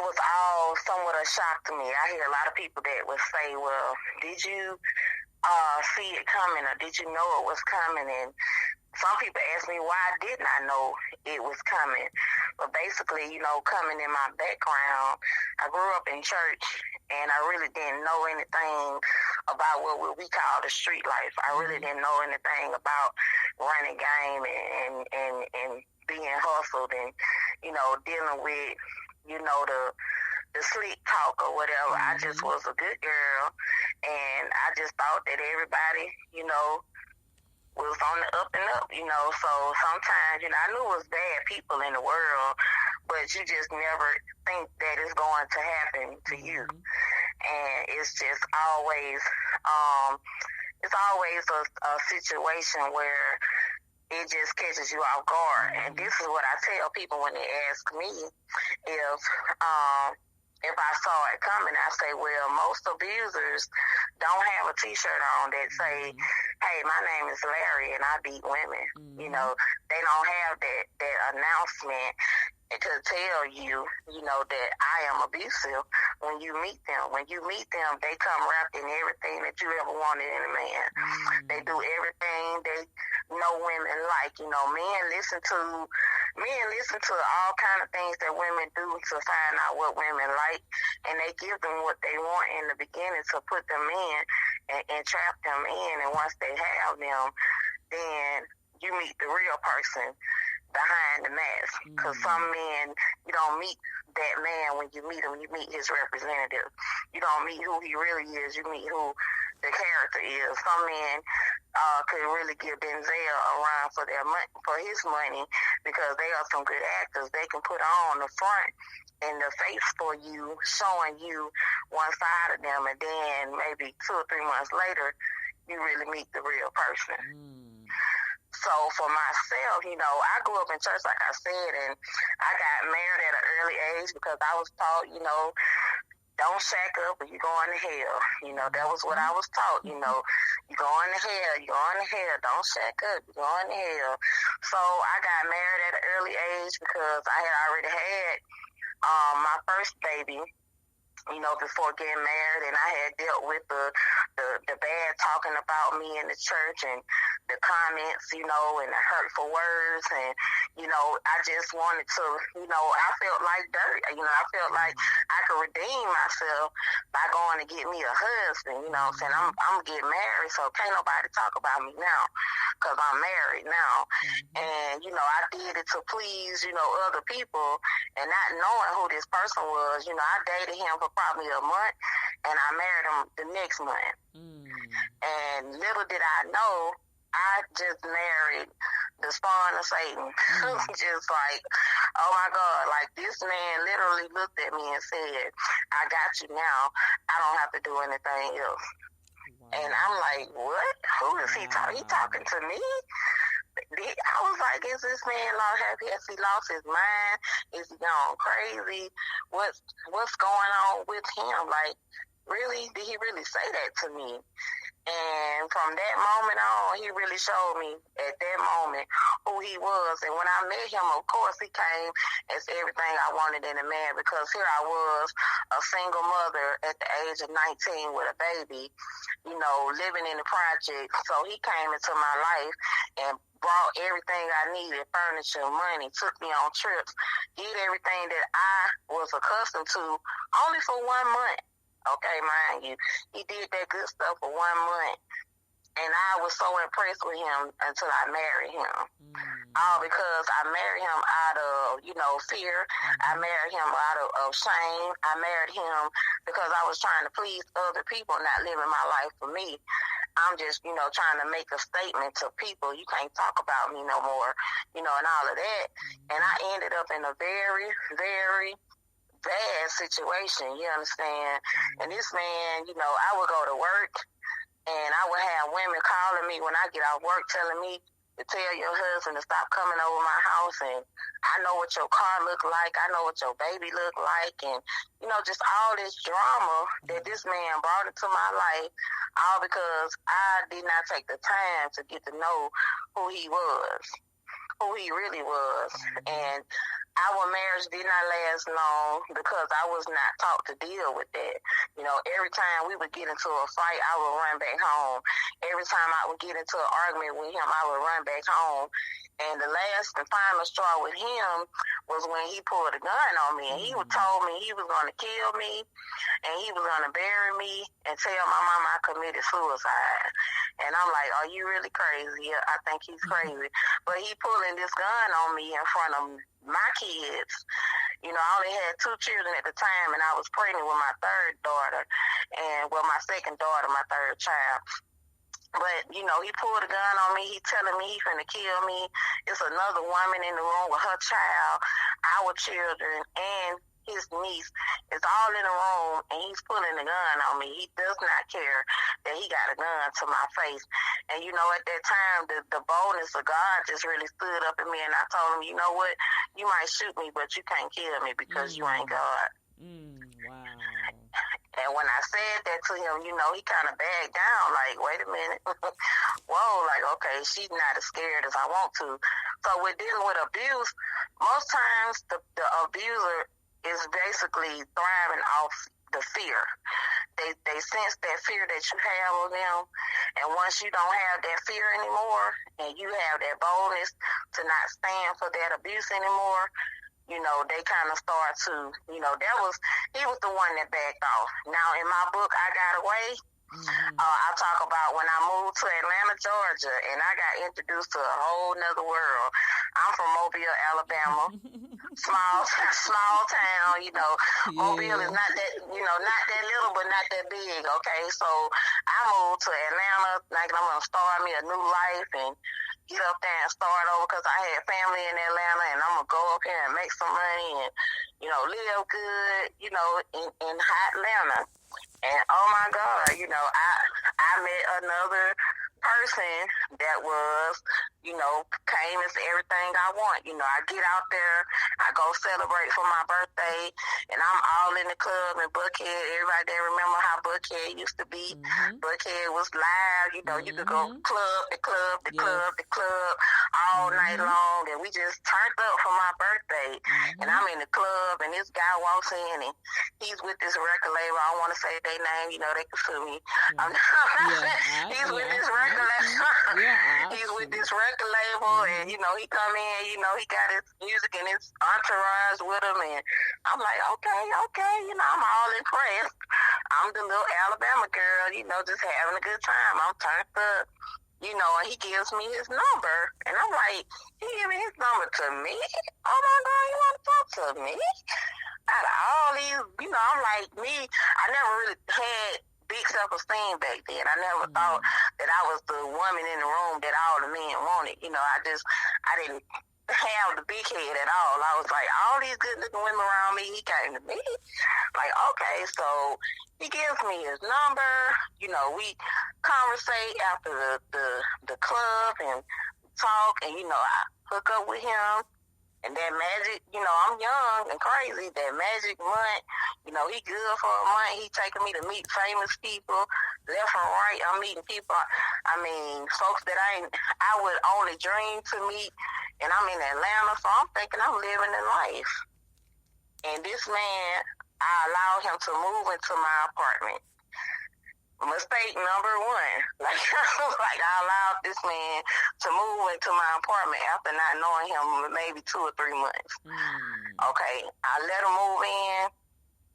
was all somewhat a shock to me. I hear a lot of people that would say, well, did you see it coming, or did you know it was coming? And some people ask me, why didn't I know it was coming? But basically, coming in my background, I grew up in church, and I really didn't know anything about what we call the street life. I really didn't know anything about running game and being hustled and, dealing with, the slick talk or whatever. I just was a good girl, and I just thought that everybody, was on the up and up, So sometimes, I knew it was bad people in the world, but you just never think that it's going to happen to you. And it's just always, a situation where it just catches you off guard. And this is what I tell people when they ask me if I saw it coming. I say, well, most abusers don't have a T-shirt on that say, hey, my name is Larry and I beat women. They don't have that announcement to tell you, that I am abusive when you meet them. When you meet them, they come wrapped in everything that you ever wanted in a man. They do everything they know women like. Men listen to all kind of things that women do to find out what women like, and they give them what they want in the beginning to put them in and trap them in. And once they have them, then you meet the real person behind the mask. Because some men, you don't meet that man when you meet him. You meet his representative. You don't meet who he really is. You meet who the character is. Some men could really give Denzel a run for his money, because they are some good actors. They can put on the front and the face for you, showing you one side of them, and then maybe 2 or 3 months later, you really meet the real person. So for myself, I grew up in church, like I said, and I got married at an early age because I was taught, don't shack up or you're going to hell. That was what I was taught. You're going to hell, don't shack up, you're going to hell. So I got married at an early age because I had already had my first baby, before getting married, and I had dealt with the bad talking about me in the church and the comments, and the hurtful words, and, I just wanted to, I felt like dirt, I felt like I could redeem myself by going to get me a husband, I'm saying, I'm getting married, so can't nobody talk about me now, because I'm married now, and, I did it to please, other people, and not knowing who this person was, I dated him for probably a month, and I married him the next month. And little did I know, I just married the spawn of Satan. Just like, oh my God, like this man literally looked at me and said, I got you now. I don't have to do anything else. Wow. And I'm like, what? Who is he talking? He talking to me? I was like, is this man has he lost his mind? Is he gone crazy? What's going on with him? Like, really? Did he really say that to me? And from that moment on, he really showed me at that moment who he was. And when I met him, of course, he came as everything I wanted in a man, because here I was, a single mother at the age of 19 with a baby, living in the project. So he came into my life and brought everything I needed, furniture, money, took me on trips, did everything that I was accustomed to only for 1 month. Okay, mind you, he did that good stuff for 1 month, and I was so impressed with him until I married him. All because I married him out of, fear. I married him out of shame. I married him because I was trying to please other people, not living my life for me. I'm just, trying to make a statement to people. You can't talk about me no more, and all of that. And I ended up in a very, very bad situation, you understand? And this man, I would go to work and I would have women calling me when I get off work telling me to tell your husband to stop coming over my house, and I know what your car look like, I know what your baby look like, and just all this drama that this man brought into my life, all because I did not take the time to get to know who he was. who he really was. And our marriage did not last long because I was not taught to deal with that. You know, every time we would get into a fight, I would run back home. Every time I would get into an argument with him, I would run back home. And the last and final straw with him was when he pulled a gun on me. And he told me he was going to kill me and he was going to bury me and tell my mama I committed suicide. And I'm like, are you really crazy? I think he's crazy. But he pulling this gun on me in front of my kids. You know, I only had 2 children at the time, and I was pregnant with my third daughter, and well, my second daughter, my third child. But, you know, he pulled a gun on me. He telling me he finna kill me. It's another woman in the room with her child, our children, and his niece. It's all in the room, and he's pulling the gun on me. He does not care that he got a gun to my face. And, you know, at that time, the boldness of God just really stood up in me, and I told him, you know what, you might shoot me, but you can't kill me because you ain't God. Wow. And when I said that to him, you know, he kind of backed down, like, wait a minute. Whoa, like, okay, she's not as scared as I want to. So with dealing with abuse, most times the abuser is basically thriving off the fear. They sense that fear that you have of them, and once you don't have that fear anymore, and you have that boldness to not stand for that abuse anymore, you know, they kind of start to, you know, he was the one that backed off. Now, in my book, I Got Away, I talk about when I moved to Atlanta, Georgia, and I got introduced to a whole nother world. I'm from Mobile, Alabama. small town, you know. Yeah. Mobile is not that, you know, not that little, but not that big, okay? So I moved to Atlanta, like I'm going to start me a new life and get up there and start over because I had family in Atlanta, and I'm going to go up here and make some money and, you know, live good, you know, in hot Atlanta. And, oh, my God, you know, I met another person that was, you know, came as everything I want. You know, I get out there, I go celebrate for my birthday, and I'm all in the club in Buckhead. Everybody there remember how Buckhead used to be. Buckhead was live, you know, you could go club all night long, and we just turned up for my birthday. And I'm in the club, and this guy walks in, and he's with this record label. I don't want to say their name, you know, they can sue me. He's with this record label. He's with this record label, and, you know, he come in, you know, he got his music and his entourage with him, and I'm like, okay, you know, I'm all impressed. I'm the little Alabama girl, you know, just having a good time. I'm turned up. You know, and he gives me his number. And I'm like, he gave me his number to me? Oh, my God, you want to talk to me? Out of all these, you know, I'm like, I never really had big self-esteem back then. I never thought that I was the woman in the room that all the men wanted. You know, I didn't have the big head at all. I was like, all these good-looking women around me, he came to me. Like, okay, so he gives me his number. You know, we conversate after the club and talk, and, you know, I hook up with him. And that magic, you know, I'm young and crazy. That magic month, you know, he good for a month. He taking me to meet famous people left and right. I'm meeting people, I mean, folks that I would only dream to meet. And I'm in Atlanta, so I'm thinking I'm living the life. And this man, I allowed him to move into my apartment. Mistake number one. Like I allowed this man to move into my apartment after not knowing him maybe 2 or 3 months. Okay, I let him move in.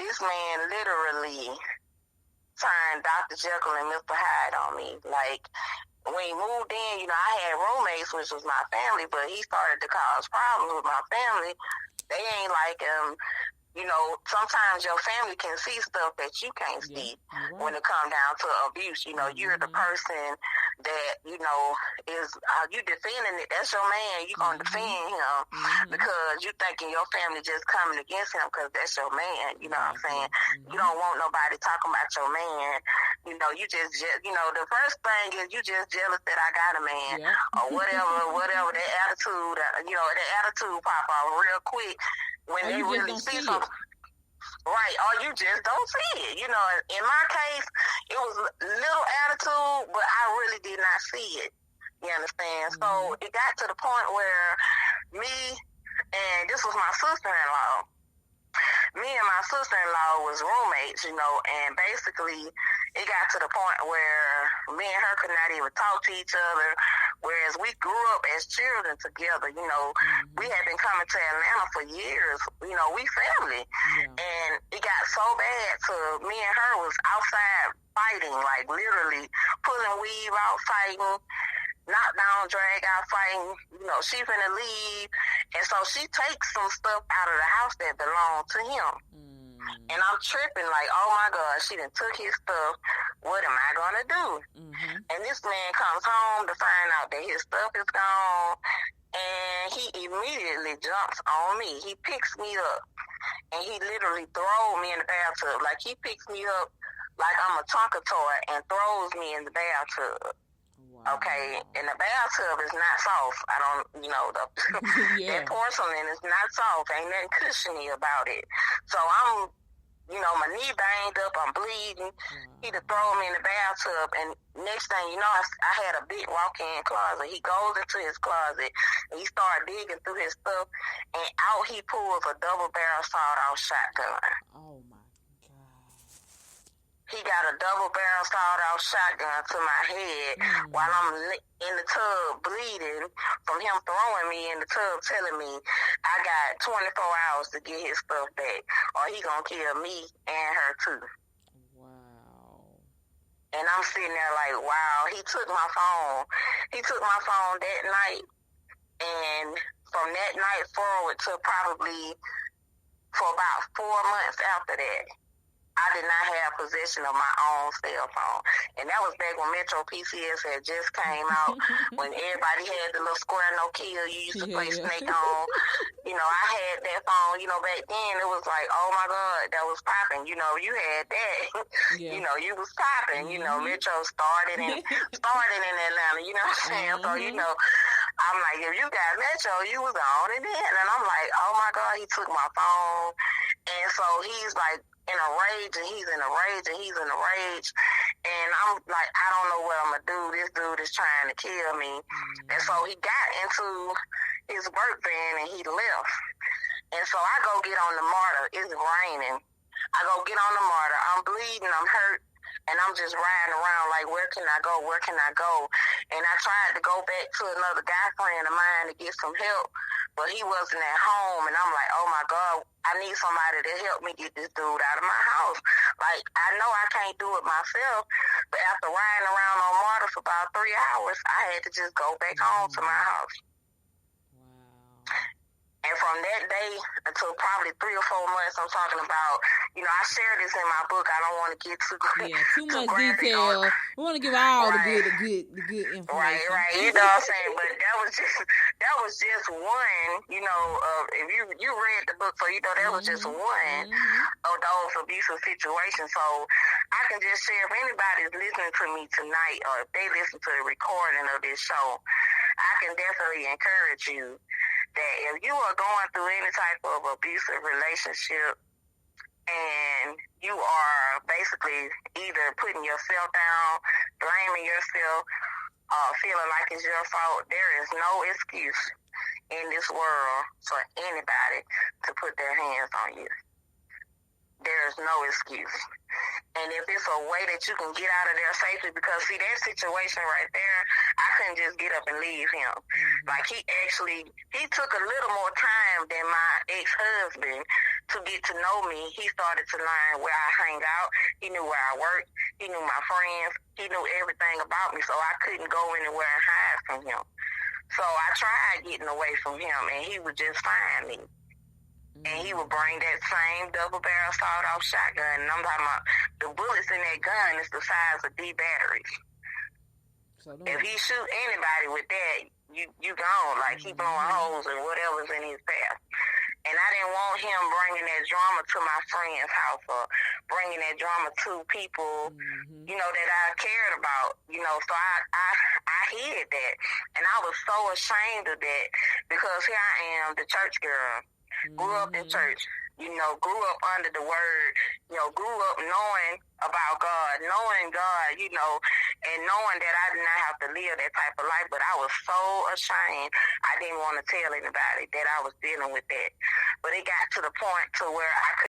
This man literally turned Dr. Jekyll and Mr. Hyde on me. Like, when he moved in, you know, I had roommates, which was my family, but he started to cause problems with my family. They ain't like you know, sometimes your family can see stuff that you can't see when it comes down to abuse. You know, you're the person that, you know, is you defending it. That's your man. You're going to defend him because you thinking your family just coming against him because that's your man. You know what I'm saying? You don't want nobody talking about your man. You know, you just, you know, the first thing is you just jealous that I got a man or whatever, that attitude, you know, that attitude pop off real quick. When they really see something, right, or you just don't see it. You know, in my case, it was little attitude, but I really did not see it. You understand? So it got to the point where me and this was my sister-in-law. Me and my sister-in-law was roommates, you know, and basically it got to the point where me and her could not even talk to each other, whereas we grew up as children together, you know. We had been coming to Atlanta for years, you know, we family. And it got so bad to me and her was outside fighting, like literally pulling weave out fighting, knockdown, drag out fighting, you know, she finna leave. And so she takes some stuff out of the house that belonged to him. And I'm tripping like, oh my God, she done took his stuff. What am I gonna do? And this man comes home to find out that his stuff is gone. And he immediately jumps on me. He picks me up. And he literally throws me in the bathtub. Like he picks me up like I'm a Tonka toy and throws me in the bathtub. Okay, and the bathtub is not soft. I don't, you know, that porcelain is not soft. Ain't nothing cushiony about it. So I'm, you know, my knee banged up. I'm bleeding. He to throw me in the bathtub, and next thing you know, I had a big walk-in closet. He goes into his closet, and he started digging through his stuff, and out he pulls a double-barrel sawed-off shotgun. Oh my God! He got a double-barrel sawed-off shotgun to my head while I'm in the tub bleeding from him throwing me in the tub, telling me I got 24 hours to get his stuff back, or he gonna kill me and her too. Wow. And I'm sitting there like, wow. He took my phone. He took my phone that night, and from that night forward to probably for about 4 months after that, I did not have possession of my own cell phone. And that was back when Metro PCS had just came out, when everybody had the little square no kill you used to play Snake on. You know, I had that phone, you know, back then it was like, oh my God, that was popping. You know, you had that. You know, you was popping. You know, Metro started in Atlanta, you know what I'm saying? So, you know, I'm like, if you got Metro, you was on it then. And I'm like, oh my God, he took my phone. And so he's like, in a rage, and he's in a rage, and he's in a rage, and I'm like, I don't know what I'm gonna do. This dude is trying to kill me. And so he got into his work van and he left. And so I go get on the MARTA. It's raining. I go get on the MARTA. I'm bleeding. I'm hurt. And I'm just riding around like, where can I go? Where can I go? And I tried to go back to another guy friend of mine to get some help, but he wasn't at home. And I'm like, oh my God, I need somebody to help me get this dude out of my house. Like, I know I can't do it myself, but after riding around on MARTA for about 3 hours, I had to just go back home to my house. And from that day until probably 3 or 4 months, I'm talking about, you know, I share this in my book. I don't want to get too much detail. We want to give all the good information. Right. You know what I'm saying? But that was just one, you know, if you read the book, so you know that was just one of those abusive situations. So I can just share, if anybody's listening to me tonight, or if they listen to the recording of this show, I can definitely encourage you that if you are going through any type of abusive relationship and you are basically either putting yourself down, blaming yourself, feeling like it's your fault, there is no excuse in this world for anybody to put their hands on you. There's no excuse. And if it's a way that you can get out of there safely, because see, that situation right there, I couldn't just get up and leave him. Like, he took a little more time than my ex-husband to get to know me. He started to learn where I hang out. He knew where I worked. He knew my friends. He knew everything about me, so I couldn't go anywhere and hide from him. So I tried getting away from him, and he would just find me. And he would bring that same double-barrel sawed-off shotgun. And I'm talking about the bullets in that gun is the size of D batteries. So if he shoot anybody with that, you gone. Like, he blowing holes and whatever's in his path. And I didn't want him bringing that drama to my friend's house, or bringing that drama to people, you know, that I cared about, you know. So I hid that. And I was so ashamed of that, because here I am, the church girl. Grew up in church, you know, grew up under the word, you know, grew up knowing about God, knowing God, you know, and knowing that I did not have to live that type of life, but I was so ashamed. I didn't want to tell anybody that I was dealing with that. But it got to the point to where I